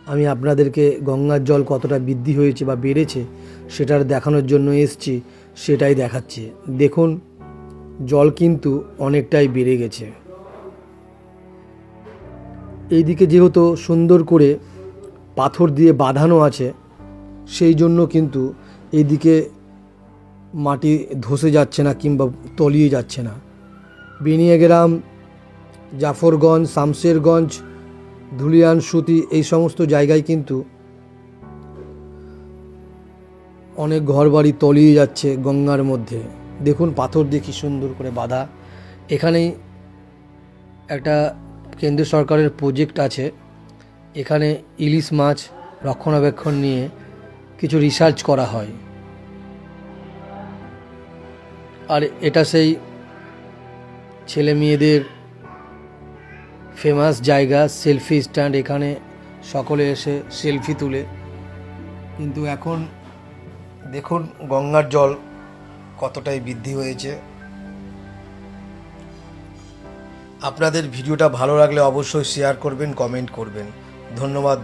আমি আপনাদেরকে গঙ্গার জল কতটা বৃদ্ধি হয়েছে বা বেড়েছে সেটার দেখানোর জন্য এসেছি, সেটাই দেখাচ্ছি। দেখুন, জল কিন্তু অনেকটাই বেড়ে গেছে। এইদিকে যেহেতু সুন্দর করে পাথর দিয়ে বাঁধানো আছে, সেই জন্য কিন্তু এইদিকে মাটি ধসে যাচ্ছে না কিংবা তলিয়ে যাচ্ছে না। বেনিয়াগ্রাম, জাফরগঞ্জ, শামশেরগঞ্জ, ধুলিয়ান, সুতি এই সমস্ত জায়গায় কিন্তু অনেক ঘরবাড়ি তলিয়ে যাচ্ছে গঙ্গার মধ্যে। দেখুন পাথর দিয়ে কী সুন্দর করে বাঁধা। এখানেই একটা কেন্দ্র সরকারের প্রজেক্ট আছে। এখানে ইলিশ মাছ রক্ষণাবেক্ষণ নিয়ে কিছু রিসার্চ করা হয়। আর এটা সেই ছেলে মেয়েদের ফেমাস জায়গা, সেলফি স্ট্যান্ড। এখানে সকলে এসে সেলফি তুলে। কিন্তু এখন দেখুন গঙ্গার জল কতটাই বৃদ্ধি হয়েছে। আপনাদের ভিডিওটা ভালো লাগলে অবশ্যই শেয়ার করবেন, কমেন্ট করবেন। ধন্যবাদ।